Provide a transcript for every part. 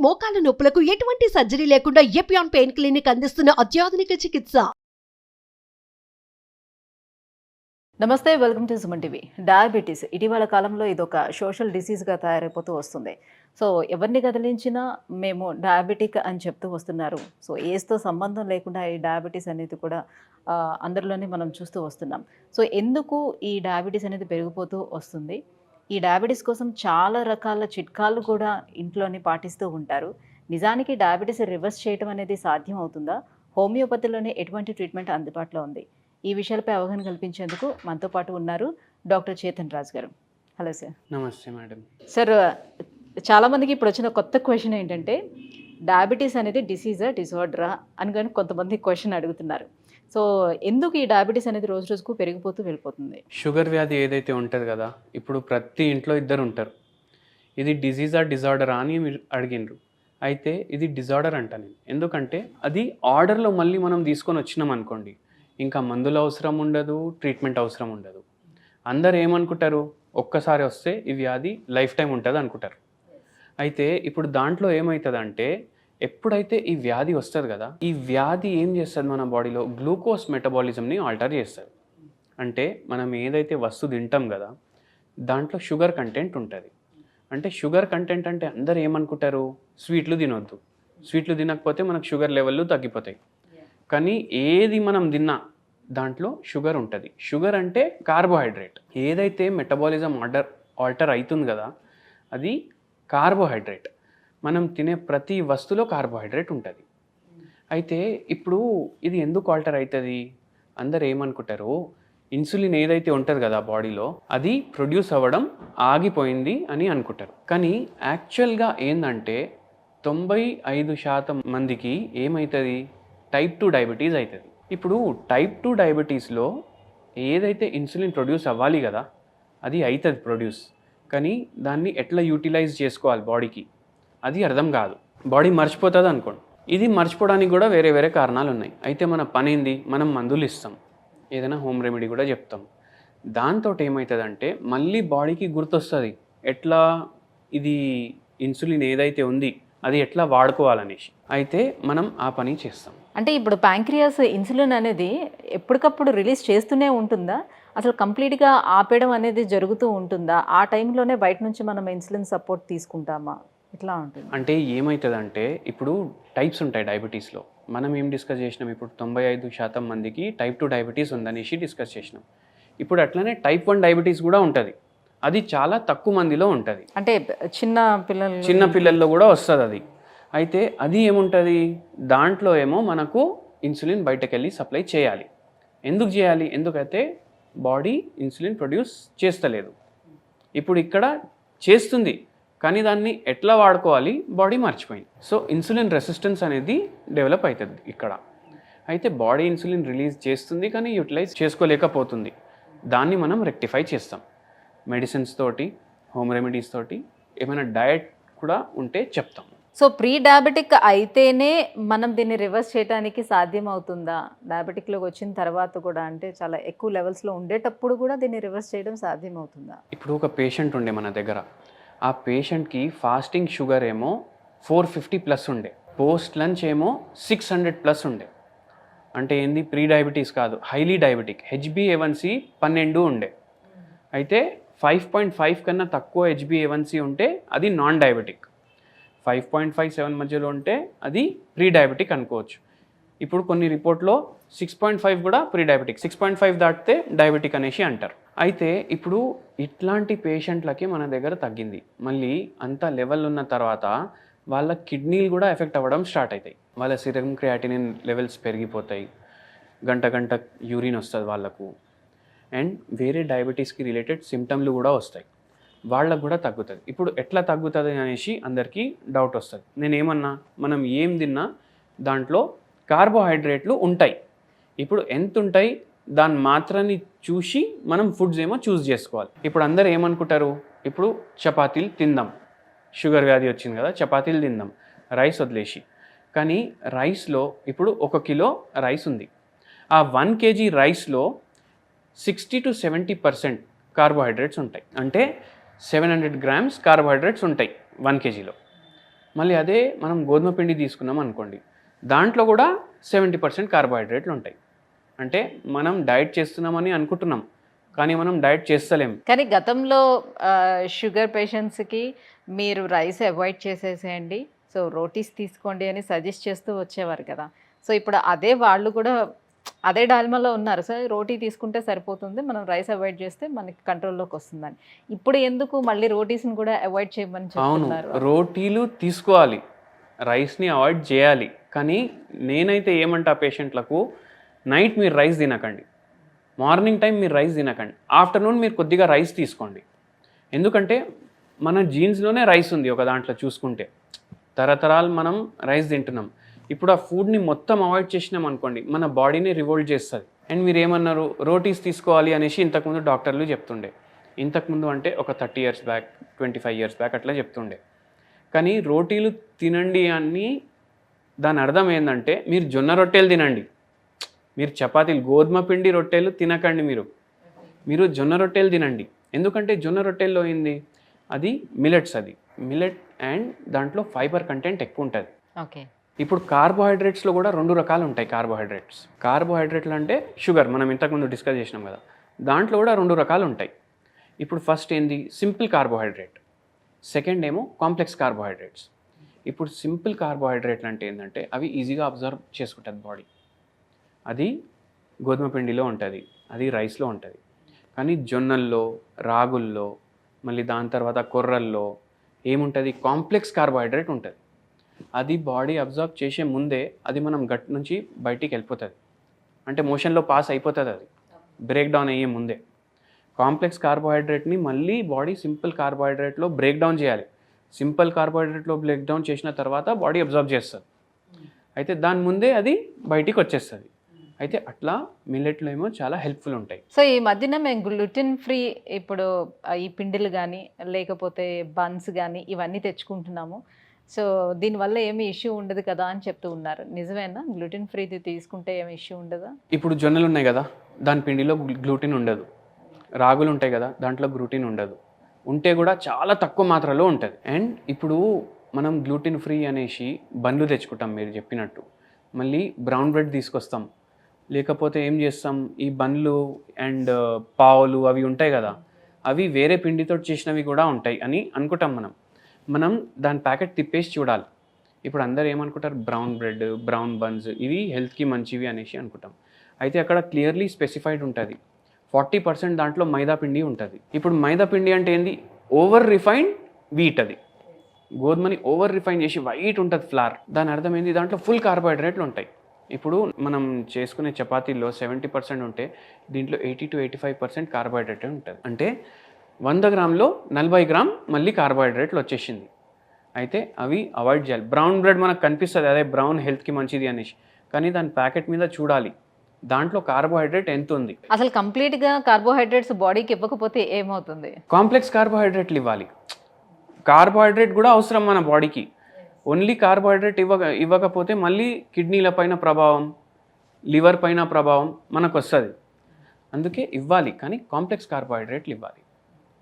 మోకాల నొప్పులకు ఎటువంటి సర్జరీ లేకుండా ఎపియాన్ పెయిన్ క్లినిక్ అందిస్తున్న అత్యాధునిక చికిత్స. నమస్తే, welcome to Suman TV. Diabetes ఇటీవల కాలంలో ఇదొక సోషల్ డిసీజ్గా తయారైపోతూ వస్తుంది. సో ఎవరిని కదిలించినా మేము డయాబెటిక్ అని చెప్తూ వస్తున్నారు. సో ఏజ్తో సంబంధం లేకుండా ఈ డయాబెటీస్ అనేది కూడా అందరిలోనే మనం చూస్తూ వస్తున్నాం. సో ఎందుకు ఈ డయాబెటీస్ అనేది పెరిగిపోతూ వస్తుంది? ఈ డయాబెటీస్ కోసం చాలా రకాల చిట్కాలు కూడా ఇంట్లోనే పాటిస్తూ ఉంటారు. నిజానికి డయాబెటీస్ రివర్స్ చేయడం అనేది సాధ్యం అవుతుందా? హోమియోపతిలోనే ఎటువంటి ట్రీట్మెంట్ అందుబాటులో ఉంది? ఈ విషయాలపై అవగాహన కల్పించేందుకు మనతో పాటు ఉన్నారు డాక్టర్ చేతన్ రాజ్ గారు. Hello sir. నమస్తే మేడం. సార్, చాలామందికి ఇప్పుడు వచ్చిన కొత్త క్వశ్చన్ ఏంటంటే డయాబెటీస్ అనేది డిసీజా డిజార్డరా అని కానీ కొంతమంది క్వశ్చన్ అడుగుతున్నారు. సో ఎందుకు ఈ డయాబెటీస్ అనేది రోజు రోజుకు పెరిగిపోతూ వెళ్ళిపోతుంది? షుగర్ వ్యాధి ఏదైతే ఉంటుంది కదా, ఇప్పుడు ప్రతి ఇంట్లో ఇద్దరు ఉంటారు. ఇది డిజీజా డిజార్డరా అని మీరు అడిగినరు. అయితే ఇది డిజార్డర్ అంట నేను. ఎందుకంటే అది ఆర్డర్లో మళ్ళీ మనం తీసుకొని వచ్చినాం అనుకోండి, ఇంకా మందులు అవసరం ఉండదు, ట్రీట్మెంట్ అవసరం ఉండదు. అందరు ఏమనుకుంటారు, ఒక్కసారి వస్తే ఈ వ్యాధి లైఫ్ టైం ఉంటుంది అనుకుంటారు. అయితే ఇప్పుడు దాంట్లో ఏమవుతుందంటే, ఎప్పుడైతే ఈ వ్యాధి వస్తుంది కదా, ఈ వ్యాధి ఏం చేస్తుంది మన బాడీలో, గ్లూకోజ్ మెటబాలిజంని ఆల్టర్ చేస్తుంది. అంటే మనం ఏదైతే వస్తువు తింటాం కదా, దాంట్లో షుగర్ కంటెంట్ ఉంటుంది. అంటే షుగర్ కంటెంట్ అంటే అందరు ఏమనుకుంటారు, స్వీట్లు తినొద్దు, స్వీట్లు తినకపోతే మనకు షుగర్ లెవెల్లు తగ్గిపోతాయి. కానీ ఏది మనం తిన్నా దాంట్లో షుగర్ ఉంటుంది. షుగర్ అంటే కార్బోహైడ్రేట్. ఏదైతే మెటబాలిజం ఆల్టర్ అవుతుంది కదా, అది కార్బోహైడ్రేట్. మనం తినే ప్రతి వస్తువులో కార్బోహైడ్రేట్ ఉంటుంది. అయితే ఇప్పుడు ఇది ఎందుకు ఆల్టర్ అవుతుంది, అందరు ఏమనుకుంటారు, ఇన్సులిన్ ఏదైతే ఉంటుంది కదా బాడీలో, అది ప్రొడ్యూస్ అవ్వడం ఆగిపోయింది అని అనుకుంటారు. కానీ యాక్చువల్గా ఏంటంటే 95% మందికి ఏమవుతుంది, టైప్ 2 డయాబెటీస్ అవుతుంది. ఇప్పుడు టైప్ 2 డయాబెటీస్లో ఏదైతే ఇన్సులిన్ ప్రొడ్యూస్ అవ్వాలి కదా, అది అవుతుంది ప్రొడ్యూస్. కానీ దాన్ని ఎట్లా యూటిలైజ్ చేసుకోవాలి బాడీకి, అది అర్థం కాదు. బాడీ మర్చిపోతుంది అనుకోండి. ఇది మర్చిపోవడానికి కూడా వేరే వేరే కారణాలు ఉన్నాయి. అయితే మన పని ఏంది, మనం మందులు ఇస్తాం, ఏదైనా హోమ్ రెమెడీ కూడా చెప్తాం. దాంతో ఏమవుతుందంటే మళ్ళీ బాడీకి గుర్తొస్తుంది ఎట్లా ఇది ఇన్సులిన్ ఏదైతే ఉంది అది ఎట్లా వాడుకోవాలనేసి. అయితే మనం ఆ పని చేస్తాం. అంటే ఇప్పుడు ప్యాంక్రియాస్ ఇన్సులిన్ అనేది ఎప్పటికప్పుడు రిలీజ్ చేస్తూనే ఉంటుందా? అసలు కంప్లీట్గా ఆపేయడం అనేది జరుగుతూ ఉంటుందా? ఆ టైంలోనే బయట నుంచి మనం ఇన్సులిన్ సపోర్ట్ తీసుకుంటామా? ఇట్లా ఉంటుంది. అంటే ఏమవుతుందంటే ఇప్పుడు టైప్స్ ఉంటాయి డయాబెటీస్లో. మనం ఏం డిస్కస్ చేసినాం, ఇప్పుడు 95% మందికి టైప్ 2 డయాబెటీస్ ఉందనేసి డిస్కస్ చేసినాం. ఇప్పుడు అట్లనే టైప్ 1 డయాబెటీస్ కూడా ఉంటుంది. అది చాలా తక్కువ మందిలో ఉంటుంది. అంటే చిన్న పిల్లల్లో కూడా వస్తుంది అది. అయితే అది ఏముంటుంది, దాంట్లో ఏమో మనకు ఇన్సులిన్ బయటకు వెళ్ళి సప్లై చేయాలి. ఎందుకు చేయాలి, ఎందుకైతే బాడీ ఇన్సులిన్ ప్రొడ్యూస్ చేస్తలేదు. ఇప్పుడు ఇక్కడ చేస్తుంది, కానీ దాన్ని ఎట్లా వాడుకోవాలి బాడీ మర్చిపోయింది. సో ఇన్సులిన్ రెసిస్టెన్స్ అనేది డెవలప్ అవుతుంది ఇక్కడ. అయితే బాడీ ఇన్సులిన్ రిలీజ్ చేస్తుంది కానీ యూటిలైజ్ చేసుకోలేకపోతుంది. దాన్ని మనం రెక్టిఫై చేస్తాం మెడిసిన్స్ తోటి, హోమ్ రెమెడీస్ తోటి, ఏమైనా డయట్ కూడా ఉంటే చెప్తాం. సో ప్రీ డయాబెటిక్ అయితేనే మనం దీన్ని రివర్స్ చేయడానికి సాధ్యం అవుతుందా? డయాబెటిక్లోకి వచ్చిన తర్వాత కూడా, అంటే చాలా ఎక్కువ లెవెల్స్లో ఉండేటప్పుడు కూడా దీన్ని రివర్స్ చేయడం సాధ్యం అవుతుందా? ఇప్పుడు ఒక పేషెంట్ ఉండే మన దగ్గర, ఆ పేషెంట్కి ఫాస్టింగ్ షుగర్ ఏమో 450+ ఉండే, పోస్ట్ లంచ్ ఏమో 600+ ఉండే. అంటే ఏంది, ప్రీ డయాబెటీస్ కాదు, హైలీ డయాబెటిక్. HbA1c 12 ఉండే. అయితే 5.5 కన్నా తక్కువ HbA1c ఉంటే అది నాన్ డయాబెటిక్. 5.57 మధ్యలో ఉంటే అది ప్రీ డయాబెటిక్ అనుకోవచ్చు. ఇప్పుడు కొన్ని రిపోర్ట్లో 6.5 కూడా ప్రీ డయాబెటిక్, 6.5 దాటితే డయాబెటిక్ అనేసి అంటారు. అయితే ఇప్పుడు ఇట్లాంటి పేషెంట్లకి మన దగ్గర తగ్గింది. మళ్ళీ అంత లెవెల్ ఉన్న తర్వాత వాళ్ళ కిడ్నీలు కూడా ఎఫెక్ట్ అవ్వడం స్టార్ట్ అవుతాయి. వాళ్ళ సిరం క్రియాటినిన్ లెవెల్స్ పెరిగిపోతాయి, గంట యూరిన్ వస్తుంది వాళ్ళకు, అండ్ వేరే డయాబెటీస్కి రిలేటెడ్ సిమ్టమ్లు కూడా వస్తాయి. వాళ్ళకు కూడా తగ్గుతుంది. ఇప్పుడు ఎట్లా తగ్గుతుంది అనేసి అందరికీ డౌట్ వస్తుంది. నేనేమన్నా, మనం ఏం తిన్నా దాంట్లో కార్బోహైడ్రేట్లు ఉంటాయి. ఇప్పుడు ఎంత ఉంటాయి దాని మాత్రాన్ని చూసి మనం ఫుడ్స్ ఏమో చూస్ చేసుకోవాలి. ఇప్పుడు అందరు ఏమనుకుంటారు, ఇప్పుడు చపాతీలు తిందాం, షుగర్ వ్యాధి వచ్చింది కదా, చపాతీలు తిందాం రైస్ వదిలేసి. కానీ రైస్లో ఇప్పుడు 1 కిలో రైస్ ఉంది. ఆ 1 kg రైస్లో 60 to 70% కార్బోహైడ్రేట్స్ ఉంటాయి. అంటే 700 grams కార్బోహైడ్రేట్స్ ఉంటాయి 1 kgలో. మళ్ళీ అదే మనం గోధుమ పిండి తీసుకున్నాం అనుకోండి, దాంట్లో కూడా 70% కార్బోహైడ్రేట్లు ఉంటాయి. అంటే మనం డైట్ చేస్తున్నామని అనుకుంటున్నాం, కానీ మనం డైట్ చేస్తలేం. కానీ గతంలో షుగర్ పేషెంట్స్కి మీరు రైస్ అవాయిడ్ చేసేసేయండి, సో రోటీస్ తీసుకోండి అని సజెస్ట్ చేస్తూ వచ్చేవారు కదా. సో ఇప్పుడు అదే వాళ్ళు కూడా అదే డాల్మాలో ఉన్నారు, సో రోటీ తీసుకుంటే సరిపోతుంది, మనం రైస్ అవాయిడ్ చేస్తే మనకి కంట్రోల్లోకి వస్తుందని. ఇప్పుడు ఎందుకు మళ్ళీ రోటీస్ని కూడా అవాయిడ్ చేయమని అవును, చెప్తున్నారు? రోటీలు తీసుకోవాలి, రైస్ని అవాయిడ్ చేయాలి. కానీ నేనైతే ఏమంటా పేషెంట్లకు, నైట్ మీరు రైస్ తినకండి, మార్నింగ్ టైం మీరు రైస్ తినకండి, ఆఫ్టర్నూన్ మీరు కొద్దిగా రైస్ తీసుకోండి. ఎందుకంటే మన జీన్స్లోనే రైస్ ఉంది ఒక దాంట్లో చూసుకుంటే, తరతరాలు మనం రైస్ తింటున్నాం. ఇప్పుడు ఆ ఫుడ్ని మొత్తం అవాయిడ్ చేసినాం అనుకోండి, మన బాడీని రివోల్ట్ చేస్తుంది. అండ్ మీరు ఏమన్నారు, రోటీస్ తీసుకోవాలి అనేసి ఇంతకుముందు డాక్టర్లు చెప్తుండే. ఇంతకుముందు అంటే ఒక 30 years బ్యాక్, 25 years బ్యాక్ అట్లా చెప్తుండే. కానీ రోటీలు తినండి అని దాని అర్థం ఏంటంటే, మీరు జొన్న రొట్టెలు తినండి, మీరు చపాతీలు, గోధుమ పిండి రొట్టెలు తినకండి, మీరు జొన్న రొట్టెలు తినండి. ఎందుకంటే జొన్న రొట్టెల్లో ఏంది, అది మిలెట్స్, అది మిలెట్ అండ్ దాంట్లో ఫైబర్ కంటెంట్ ఎక్కువ ఉంటుంది. ఓకే. ఇప్పుడు కార్బోహైడ్రేట్స్లో కూడా 2 రకాలు ఉంటాయి. కార్బోహైడ్రేట్లు అంటే షుగర్, మనం ఇంతకుముందు డిస్కస్ చేసినాం కదా, దాంట్లో కూడా 2 రకాలు ఉంటాయి. ఇప్పుడు ఫస్ట్ ఏంది, సింపుల్ కార్బోహైడ్రేట్, సెకండ్ ఏమో కాంప్లెక్స్ కార్బోహైడ్రేట్స్. ఇప్పుడు సింపుల్ కార్బోహైడ్రేట్లు అంటే ఏంటంటే అవి ఈజీగా అబ్జర్వ్ చేసుకుంటుంది బాడీ, అది గోధుమ పిండిలో ఉంటుంది, అది రైస్లో ఉంటుంది. కానీ జొన్నల్లో, రాగుల్లో, మళ్ళీ దాని తర్వాత కొర్రల్లో ఏముంటుంది, కాంప్లెక్స్ కార్బోహైడ్రేట్ ఉంటుంది. అది బాడీ అబ్జర్వ్ చేసే ముందే అది మనం గట్ నుంచి బయటికి వెళ్ళిపోతుంది, అంటే మోషన్లో పాస్ అయిపోతుంది, అది బ్రేక్ డౌన్ అయ్యే ముందే. కాంప్లెక్స్ కార్బోహైడ్రేట్ని మళ్ళీ బాడీ సింపుల్ కార్బోహైడ్రేట్లో బ్రేక్ డౌన్ చేయాలి. సింపుల్ కార్బోహైడ్రేట్లో బ్రేక్ డౌన్ చేసిన తర్వాత బాడీ అబ్జర్వ్ చేస్తుంది, అయితే దాని ముందే అది బయటికి వచ్చేస్తుంది. అయితే అట్లా మిల్లెట్లో ఏమో చాలా హెల్ప్ఫుల్ ఉంటాయి. సో ఈ మధ్యన మేము గ్లూటెన్ ఫ్రీ, ఇప్పుడు ఈ పిండిలు కానీ లేకపోతే బన్స్ కానీ ఇవన్నీ తెచ్చుకుంటున్నాము, సో దీనివల్ల ఏమి ఇష్యూ ఉండదు కదా అని చెప్తూ ఉన్నారు. నిజమేనా? గ్లూటెన్ ఫ్రీది తీసుకుంటే ఏమి ఇష్యూ ఉండదా? ఇప్పుడు జొన్నలు ఉన్నాయి కదా, దాని పిండిలో గ్లూటిన్ ఉండదు. రాగులు ఉంటాయి కదా, దాంట్లో గ్లూటిన్ ఉండదు, ఉంటే కూడా చాలా తక్కువ మాత్రలో ఉంటుంది. అండ్ ఇప్పుడు మనం గ్లూటిన్ ఫ్రీ అనేసి బండ్లు తెచ్చుకుంటాం మీరు చెప్పినట్టు, మళ్ళీ బ్రౌన్ బ్రెడ్ తీసుకొస్తాం, లేకపోతే ఏం చేస్తాం, ఈ బండ్లు అండ్ పావులు అవి ఉంటాయి కదా, అవి వేరే పిండితో చేసినవి కూడా ఉంటాయి అని అనుకుంటాం. మనం దాని ప్యాకెట్ తిప్పేసి చూడాలి. ఇప్పుడు అందరు ఏమనుకుంటారు, బ్రౌన్ బ్రెడ్, బ్రౌన్ బన్స్ ఇవి హెల్త్కి మంచివి అనేసి అనుకుంటాం. అయితే అక్కడ క్లియర్లీ స్పెసిఫైడ్ ఉంటుంది 40% దాంట్లో మైదా పిండి ఉంటుంది. ఇప్పుడు మైదా పిండి అంటే ఏంది, ఓవర్ రిఫైన్డ్ వీట్, అది గోధుమని ఓవర్ రిఫైన్ చేసి వైట్ ఉంటుంది ఫ్లార్, దాని అర్థం ఏంది, దాంట్లో ఫుల్ కార్బోహైడ్రేట్లు ఉంటాయి. ఇప్పుడు మనం చేసుకునే చపాతీల్లో 70% ఉంటే దీంట్లో 80 to 85% కార్బోహైడ్రేట్ ఉంటుంది. అంటే 100 గ్రాములో 40 గ్రామ్ మళ్ళీ కార్బోహైడ్రేట్లు వచ్చేసింది. అయితే అవి అవాయిడ్ చేయాలి. బ్రౌన్ బ్రెడ్ మనకు కనిపిస్తుంది, అదే బ్రౌన్ హెల్త్కి మంచిది అనేసి, కానీ దాని ప్యాకెట్ మీద చూడాలి దాంట్లో కార్బోహైడ్రేట్ ఎంత ఉంది. అసలు కంప్లీట్గా కార్బోహైడ్రేట్స్ బాడీకి ఇవ్వకపోతే ఏమవుతుంది? కాంప్లెక్స్ కార్బోహైడ్రేట్లు ఇవ్వాలి. కార్బోహైడ్రేట్ కూడా అవసరం మన బాడీకి. ఓన్లీ కార్బోహైడ్రేట్ ఇవ్వకపోతే మళ్ళీ కిడ్నీల పైన ప్రభావం, లివర్ పైన ప్రభావం మనకు వస్తుంది. అందుకే ఇవ్వాలి, కానీ కాంప్లెక్స్ కార్బోహైడ్రేట్లు ఇవ్వాలి.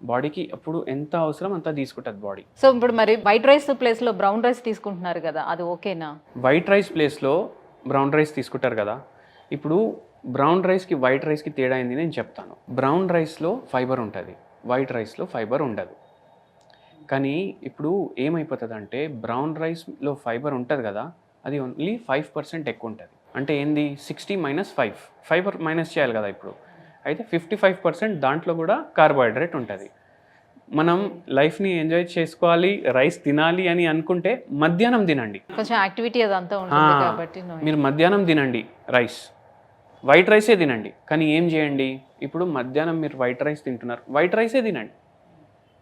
బాడీకి అప్పుడు ఎంత అవసరం అంత తీసుకుంటుంది బాడీ. సో ఇప్పుడు మరి వైట్ రైస్ ప్లేస్లో బ్రౌన్ రైస్ తీసుకుంటున్నారు కదా, అది ఓకేనా? వైట్ రైస్ ప్లేస్లో బ్రౌన్ రైస్ తీసుకుంటారు కదా. ఇప్పుడు బ్రౌన్ రైస్కి వైట్ రైస్కి తేడా అయింది నేను చెప్తాను. బ్రౌన్ రైస్లో ఫైబర్ ఉంటుంది, వైట్ రైస్లో ఫైబర్ ఉండదు. కానీ ఇప్పుడు ఏమైపోతుంది అంటే, బ్రౌన్ రైస్లో ఫైబర్ ఉంటుంది కదా, అది ఓన్లీ 5% ఎక్కువ ఉంటుంది. అంటే ఏంది, 60 - 5 ఫైబర్ మైనస్ చేయాలి కదా ఇప్పుడు. అయితే 55% దాంట్లో కూడా కార్బోహైడ్రేట్ ఉంటుంది. మనం లైఫ్ని ఎంజాయ్ చేసుకోవాలి, రైస్ తినాలి అని అనుకుంటే మధ్యాహ్నం తినండి, కొంచెం యాక్టివిటీ అదంతా ఉంటుంది కాబట్టి మీరు మధ్యాహ్నం తినండి రైస్, వైట్ రైసే తినండి. కానీ ఏం చేయండి, ఇప్పుడు మధ్యాహ్నం మీరు వైట్ రైస్ తింటున్నారు, వైట్ రైసే తినండి,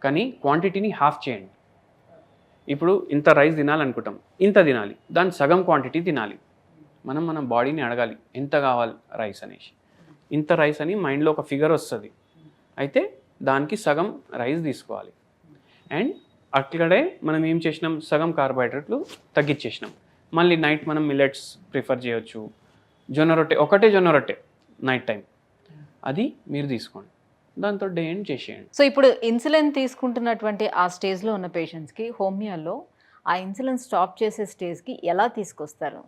కానీ క్వాంటిటీని హాఫ్ చేయండి. ఇప్పుడు ఇంత రైస్ తినాలనుకుంటాం, ఇంత తినాలి, దాని సగం క్వాంటిటీ తినాలి. మన బాడీని అడగాలి ఎంత కావాలి రైస్ అనేసి. ఇంత రైస్ అని మైండ్లో ఒక ఫిగర్ వస్తుంది, అయితే దానికి సగం రైస్ తీసుకోవాలి. అండ్ అక్కడే మనం ఏం చేసినాం, సగం కార్బోహైడ్రేట్లు తగ్గించేసినాం. మళ్ళీ నైట్ మనం మిల్లెట్స్ ప్రిఫర్ చేయొచ్చు. జొన్న రొట్టె, ఒకటే జొన్న రొట్టె నైట్ టైం, అది మీరు తీసుకోండి, దాంతో డే ఎండ్ చేసేయండి. సో ఇప్పుడు ఇన్సులిన్ తీసుకుంటున్నటువంటి ఆ స్టేజ్లో ఉన్న పేషెంట్స్కి హోమియోలో ఆ ఇన్సులిన్ స్టాప్ చేసే స్టేజ్కి ఎలా తీసుకొస్తారు?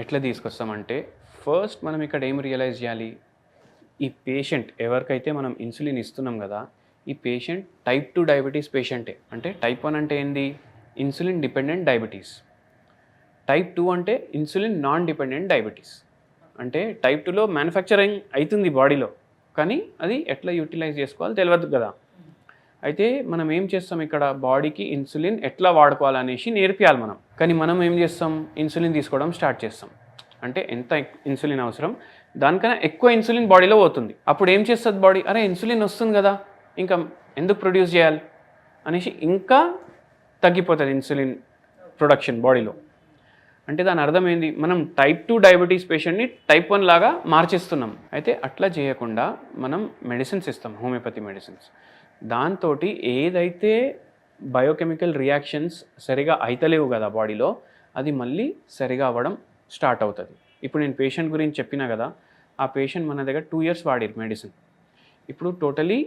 ఎట్లా తీసుకొస్తామంటే ఫస్ట్ మనం ఇక్కడ ఏం రియలైజ్ చేయాలి, ఈ పేషెంట్ ఎవరికైతే మనం ఇన్సులిన్ ఇస్తున్నాం కదా, ఈ పేషెంట్ టైప్ 2 డయాబెటీస్ పేషెంటే. అంటే టైప్ 1 అంటే ఏంది, ఇన్సులిన్ డిపెండెంట్ డయాబెటీస్. టైప్ 2 అంటే ఇన్సులిన్ నాన్ డిపెండెంట్ డయాబెటీస్. అంటే టైప్ 2లో మ్యానుఫ్యాక్చరింగ్ అవుతుంది బాడీలో, కానీ అది ఎట్లా యూటిలైజ్ చేసుకోవాలో తెలియదు కదా. అయితే మనం ఏం చేస్తాం, ఇక్కడ బాడీకి ఇన్సులిన్ ఎట్లా వాడుకోవాలనేసి నేర్పియాలి మనం. కానీ మనం ఏం చేస్తాం, ఇన్సులిన్ తీసుకోవడం స్టార్ట్ చేస్తాం. అంటే ఎంత ఇన్సులిన్ అవసరం దానికన్నా ఎక్కువ ఇన్సులిన్ బాడీలో పోతుంది. అప్పుడు ఏం చేస్తుంది బాడీ, అరే ఇన్సులిన్ వస్తుంది కదా, ఇంకా ఎందుకు ప్రొడ్యూస్ చేయాలి అనేసి ఇంకా తగ్గిపోతుంది ఇన్సులిన్ ప్రొడక్షన్ బాడీలో. అంటే దాని అర్థం ఏంది, మనం టైప్ 2 డయాబెటీస్ పేషెంట్ని టైప్ 1 లాగా మార్చేస్తున్నాం. అయితే అట్లా చేయకుండా మనం మెడిసిన్స్ ఇస్తాం, హోమియోపతి మెడిసిన్స్. దాంతో ఏదైతే బయోకెమికల్ రియాక్షన్స్ సరిగా అయితలేవు కదా బాడీలో, అది మళ్ళీ సరిగా అవ్వడం స్టార్ట్ అవుతుంది. ఇప్పుడు నేను పేషెంట్ గురించి చెప్పినా కదా, ఆ పేషెంట్ మన దగ్గర 2 years వాడారు మెడిసిన్, ఇప్పుడు టోటలీ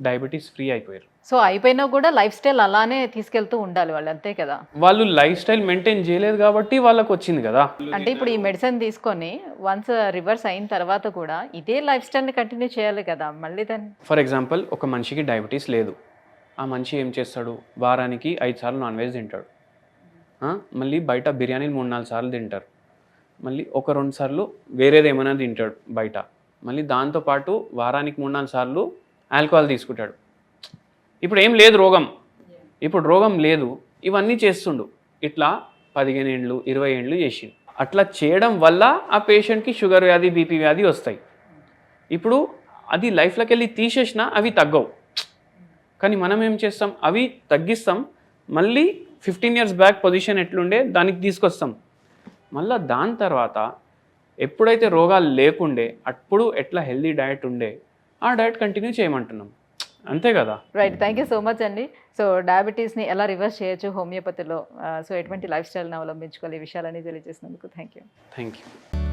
డయాబెటీస్ ఫ్రీ అయిపోయారు. సో అయిపోయినా కూడా లైఫ్ స్టైల్ అలానే తీసుకెళ్తూ ఉండాలి వాళ్ళు, అంతే కదా. వాళ్ళు లైఫ్ స్టైల్ మెయింటైన్ చేయలేదు కాబట్టి వాళ్ళకు వచ్చింది కదా. అంటే ఇప్పుడు ఈ మెడిసిన్ తీసుకొని వన్స్ రివర్స్ అయిన తర్వాత కూడా ఇదే లైఫ్ స్టైల్ని కంటిన్యూ చేయాలి కదా మళ్ళీ దాన్ని. ఫర్ ఎగ్జాంపుల్, ఒక మనిషికి డయాబెటీస్ లేదు, ఆ మనిషి ఏం చేస్తాడు, వారానికి 5 సార్లు నాన్ వెజ్ తింటాడు, మళ్ళీ బయట బిర్యానీలు 3-4 సార్లు తింటారు, మళ్ళీ 1-2 సార్లు వేరేది ఏమైనా తింటాడు బయట, మళ్ళీ దాంతోపాటు వారానికి 3-4 సార్లు ఆల్కహాల్ తీసుకుంటాడు. ఇప్పుడు ఏం లేదు రోగం, ఇప్పుడు రోగం లేదు, ఇవన్నీ చేస్తుండు. ఇట్లా 15 ఏళ్ళు 20 ఏళ్ళు చేసి, అట్లా చేయడం వల్ల ఆ పేషెంట్కి షుగర్ వ్యాధి, బీపీ వ్యాధి వస్తాయి. ఇప్పుడు అది లైఫ్లోకి వెళ్ళి తీసేసినా అవి తగ్గవు. కానీ మనం ఏం చేస్తాం, అవి తగ్గిస్తాం, మళ్ళీ 15 years బ్యాక్ పొజిషన్ ఎట్లుండే దానికి తీసుకొస్తాం. మళ్ళీ దాని తర్వాత ఎప్పుడైతే రోగాలు లేకుండే అప్పుడు ఎట్లా హెల్దీ డయట్ ఉండే ఆ డయట్ కంటిన్యూ చేయమంటున్నాం, అంతే కదా. Right, thank you so much అండి. సో డయాబెటీస్ని ఎలా రివర్స్ చేయొచ్చు హోమియోపతిలో, సో ఎటువంటి లైఫ్ స్టైల్ని అవలంబించుకోవాలి, ఈ విషయాలన్నీ తెలియజేసినందుకు థ్యాంక్ యూ. Thank you.